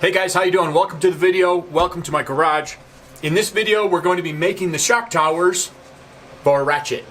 Hey guys, how you doing? Welcome to the video. Welcome to my garage. In this video, we're going to be making the shock towers for Wratchet.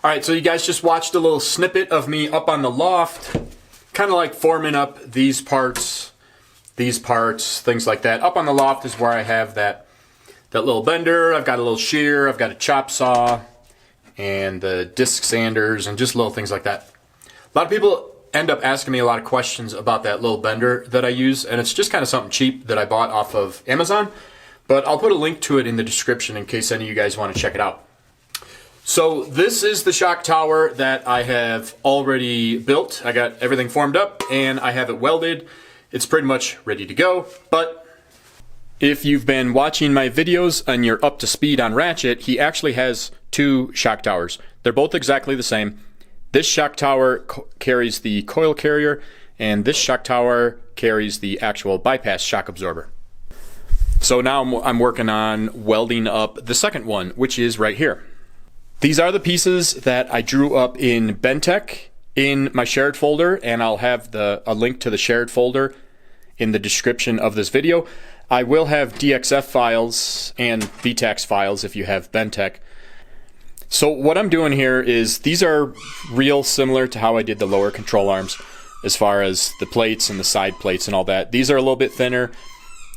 Alright, so you guys just watched a little snippet of me up on the loft, kind of like forming up these parts, things like that. Up on the loft is where I have that little bender, I've got a little shear, I've got a chop saw, and the disc sanders, and just little things like that. A lot of people end up asking me a lot of questions about that little bender that I use, and it's just kind of something cheap that I bought off of Amazon, but I'll put a link to it in the description in case any of you guys want to check it out. So this is the shock tower that I have already built. I got everything formed up and I have it welded. It's pretty much ready to go, but if you've been watching my videos and you're up to speed on Wratchet, he actually has two shock towers. They're both exactly the same. This shock tower carries the coil carrier and this shock tower carries the actual bypass shock absorber. So now I'm working on welding up the second one, which is right here. These are the pieces that I drew up in Bentech in my shared folder, and I'll have a link to the shared folder in the description of this video. I will have DXF files and VTAX files if you have Bentech. So what I'm doing here is these are real similar to how I did the lower control arms as far as the plates and the side plates and all that. These are a little bit thinner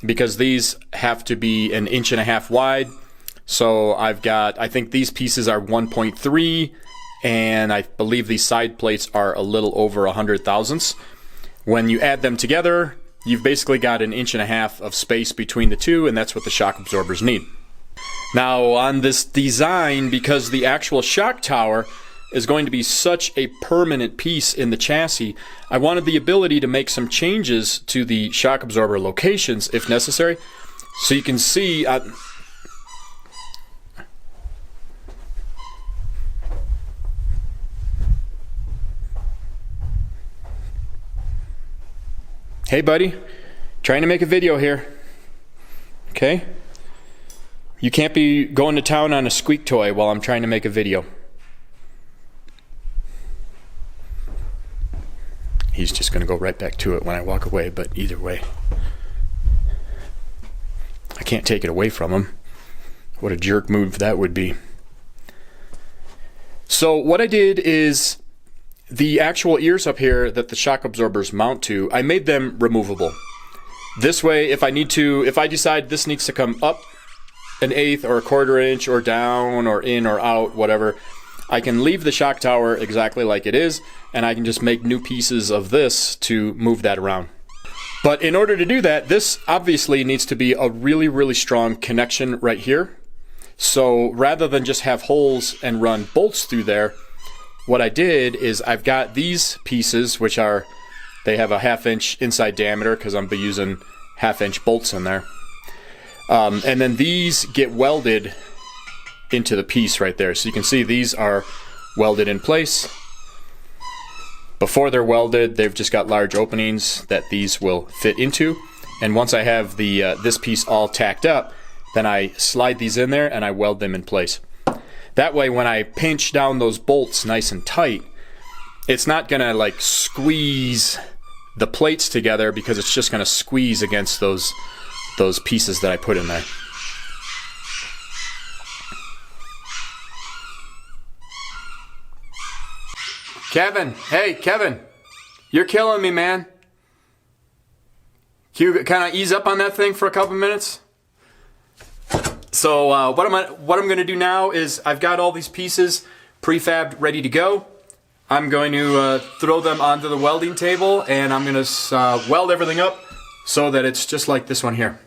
because these have to be 1.5 inches wide. So I've got, I think these pieces are 1.3, and I believe these side plates are a little over 100 thousandths. When you add them together, you've basically got 1.5 inches of space between the two, and that's what the shock absorbers need. Now on this design, because the actual shock tower is going to be such a permanent piece in the chassis, I wanted the ability to make some changes to the shock absorber locations if necessary. So you can see... Hey buddy, trying to make a video here. Okay? You can't be going to town on a squeak toy while I'm trying to make a video. He's just going to go right back to it when I walk away, but either way, I can't take it away from him. What a jerk move that would be. So what I did is the actual ears up here that the shock absorbers mount to, I made them removable. This way, if I decide this needs to come up 1/8 or 1/4 inch or down or in or out, whatever, I can leave the shock tower exactly like it is, and I can just make new pieces of this to move that around. But in order to do that, this obviously needs to be a really, really strong connection right here. So rather than just have holes and run bolts through there, what I did is I've got these pieces, which are, they have a 1/2 inch inside diameter because I'm using 1/2 inch bolts in there. And then these get welded into the piece right there. So you can see these are welded in place. Before they're welded, they've just got large openings that these will fit into. And once I have the this piece all tacked up, then I slide these in there and I weld them in place. That way when I pinch down those bolts nice and tight, it's not gonna like squeeze the plates together because it's just gonna squeeze against those pieces that I put in there. Kevin, hey Kevin, you're killing me, man. Can you kind of ease up on that thing for a couple minutes? So what I'm going to do now is I've got all these pieces prefabbed ready to go. I'm going to throw them onto the welding table and I'm going to weld everything up so that it's just like this one here.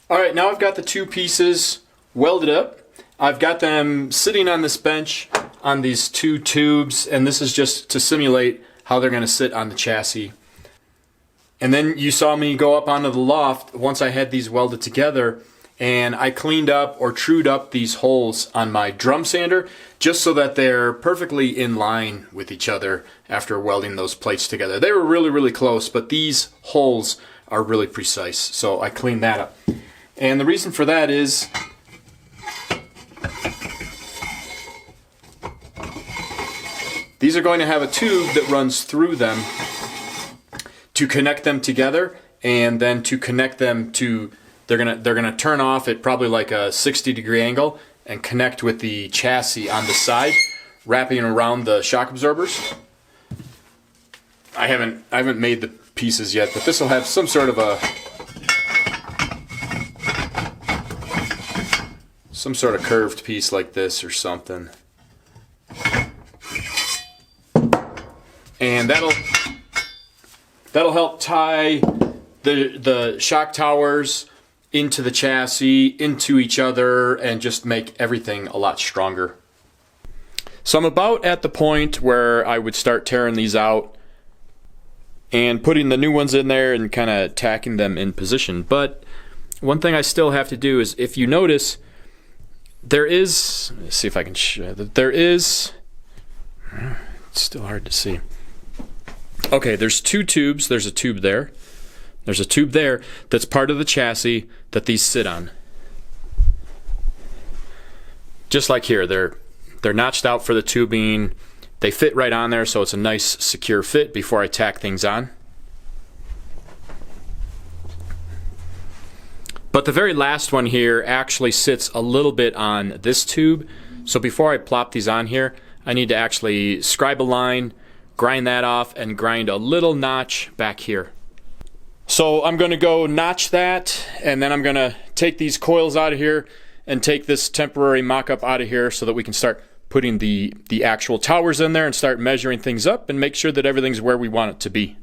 All right, now I've got the two pieces welded up. I've got them sitting on this bench on these two tubes, and this is just to simulate how they're going to sit on the chassis. And then you saw me go up onto the loft once I had these welded together, and I cleaned up or trued up these holes on my drum sander just so that they're perfectly in line with each other after welding those plates together. They were really, really close, but these holes are really precise, so I cleaned that up. And the reason for that is these are going to have a tube that runs through them to connect them together, and then to connect them to, they're gonna turn off at probably like a 60-degree angle and connect with the chassis on the side, wrapping around the shock absorbers. I haven't made the pieces yet, but this will have some sort of curved piece like this or something. And that'll help tie the shock towers into the chassis, into each other, and just make everything a lot stronger. So I'm about at the point where I would start tearing these out and putting the new ones in there and kind of tacking them in position. But one thing I still have to do is, if you notice, there is, let's see if I can show that, there is, it's still hard to see. Okay, there's two tubes. There's a tube there. There's a tube there that's part of the chassis that these sit on. Just like here, they're notched out for the tubing. They fit right on there, so it's a nice secure fit before I tack things on. But the very last one here actually sits a little bit on this tube. So before I plop these on here, I need to actually scribe a line, grind that off, and grind a little notch back here. So I'm going to go notch that, and then I'm going to take these coils out of here and take this temporary mock-up out of here so that we can start putting the actual towers in there and start measuring things up and make sure that everything's where we want it to be.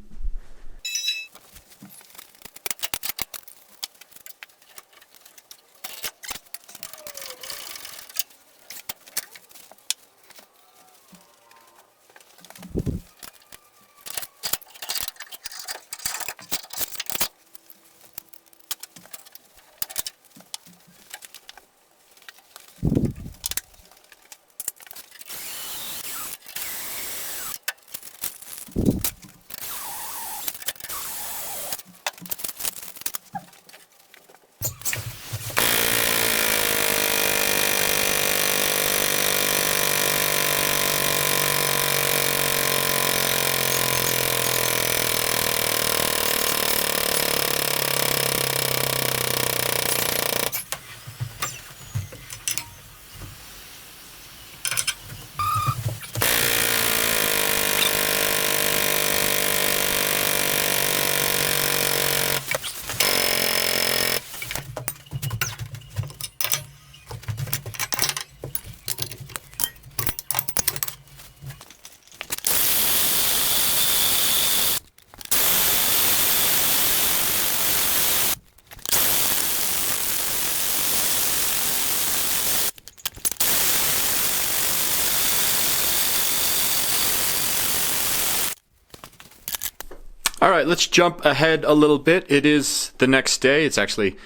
All right, let's jump ahead a little bit. It is the next day. It's actually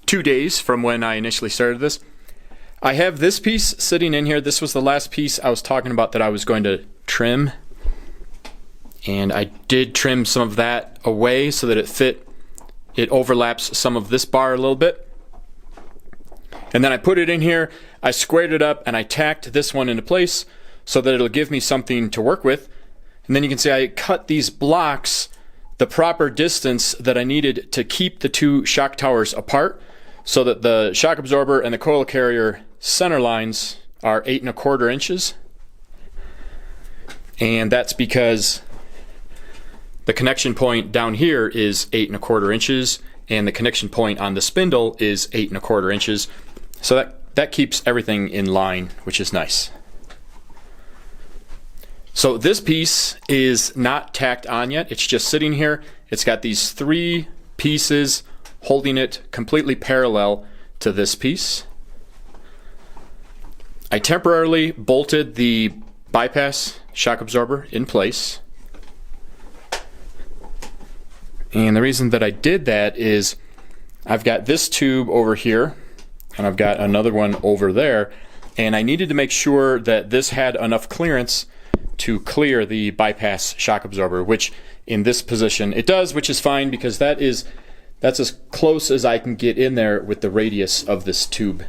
2 days from when I initially started this. I have this piece sitting in here. This was the last piece I was talking about that I was going to trim. And I did trim some of that away so that it overlaps some of this bar a little bit. And then I put it in here, I squared it up, and I tacked this one into place so that it'll give me something to work with. And then you can see I cut these blocks the proper distance that I needed to keep the two shock towers apart so that the shock absorber and the coil carrier center lines are 8 1/4 inches. And that's because the connection point down here is 8 1/4 inches and the connection point on the spindle is 8 1/4 inches. So that keeps everything in line, which is nice. So this piece is not tacked on yet. It's just sitting here. It's got these 3 pieces holding it completely parallel to this piece. I temporarily bolted the bypass shock absorber in place. And the reason that I did that is I've got this tube over here and I've got another one over there, and I needed to make sure that this had enough clearance to clear the bypass shock absorber, which in this position it does, which is fine because that's as close as I can get in there with the radius of this tube.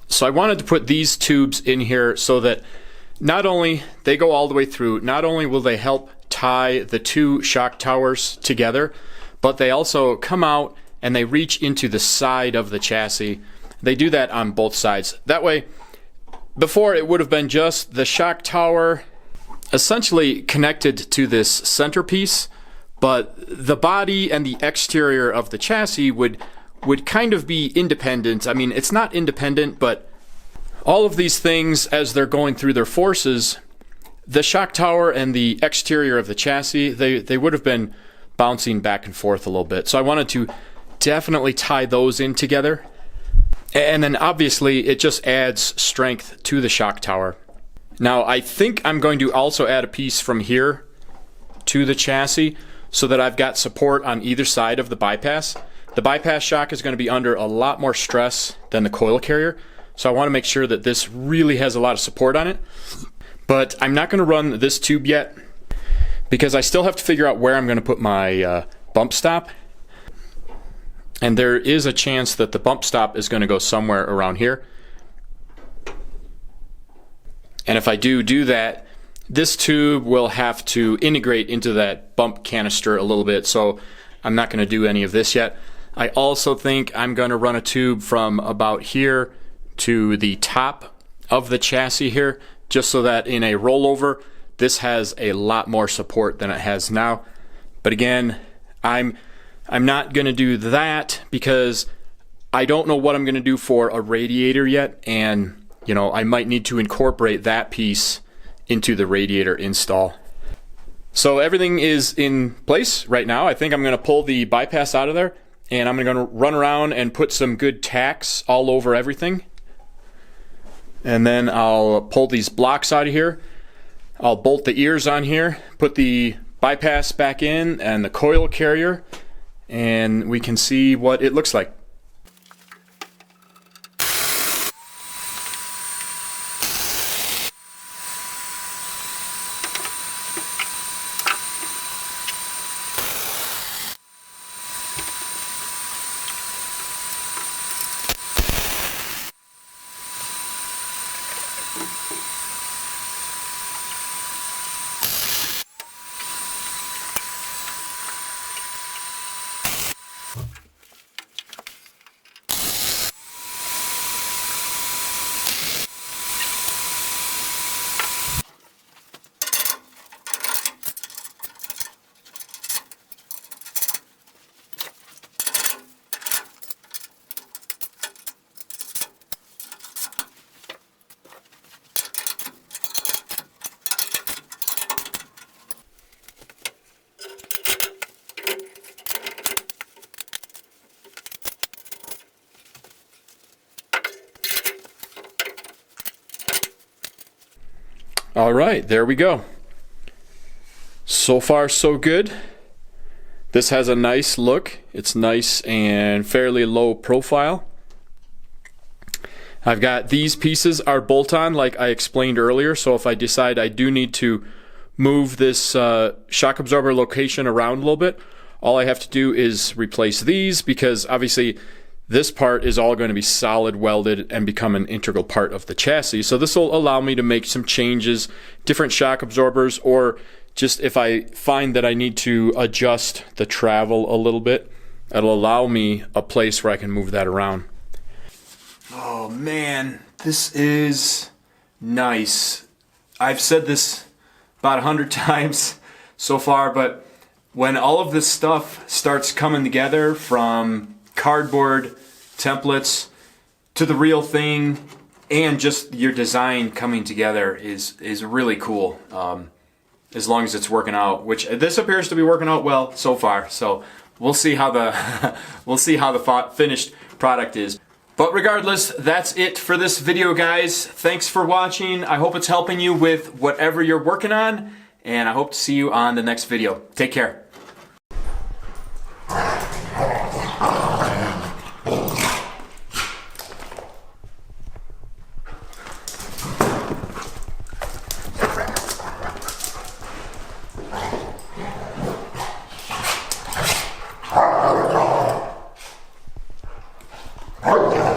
So I wanted to put these tubes in here so that not only they go all the way through, not only will they help tie the two shock towers together, but they also come out and they reach into the side of the chassis. They do that on both sides. That way, before it would have been just the shock tower essentially connected to this centerpiece, but the body and the exterior of the chassis would kind of be independent. I mean, it's not independent, but all of these things, as they're going through their forces, the shock tower and the exterior of the chassis, they would have been bouncing back and forth a little bit. So I wanted to definitely tie those in together. And then obviously it just adds strength to the shock tower. Now I think I'm going to also add a piece from here to the chassis so that I've got support on either side of the bypass. The bypass shock is going to be under a lot more stress than the coil carrier, so I want to make sure that this really has a lot of support on it. But I'm not going to run this tube yet because I still have to figure out where I'm going to put my bump stop. And there is a chance that the bump stop is going to go somewhere around here. And if I do that, this tube will have to integrate into that bump canister a little bit, so I'm not going to do any of this yet. I also think I'm going to run a tube from about here to the top of the chassis here, just so that in a rollover, this has a lot more support than it has now. But again, I'm not going to do that because I don't know what I'm going to do for a radiator yet, and you know, I might need to incorporate that piece into the radiator install. So everything is in place right now. I think I'm going to pull the bypass out of there, and I'm going to run around and put some good tacks all over everything. And then I'll pull these blocks out of here. I'll bolt the ears on here, put the bypass back in and the coil carrier, and we can see what it looks like. All right, there we go. So far, so good. This has a nice look. It's nice and fairly low profile. I've got these pieces are bolt-on like I explained earlier, so if I decide I do need to move this shock absorber location around a little bit, all I have to do is replace these, because obviously this part is all going to be solid welded and become an integral part of the chassis. So this will allow me to make some changes, different shock absorbers, or just if I find that I need to adjust the travel a little bit, it'll allow me a place where I can move that around. Oh man, this is nice. I've said this about 100 times so far, but when all of this stuff starts coming together, from cardboard templates to the real thing and just your design coming together, is really cool, as long as it's working out, which this appears to be working out well so far. So we'll see how the we'll see how the finished product is. But regardless, that's it for this video, guys. Thanks for watching. I hope it's helping you with whatever you're working on, and I hope to see you on the next video. Take care. Oh,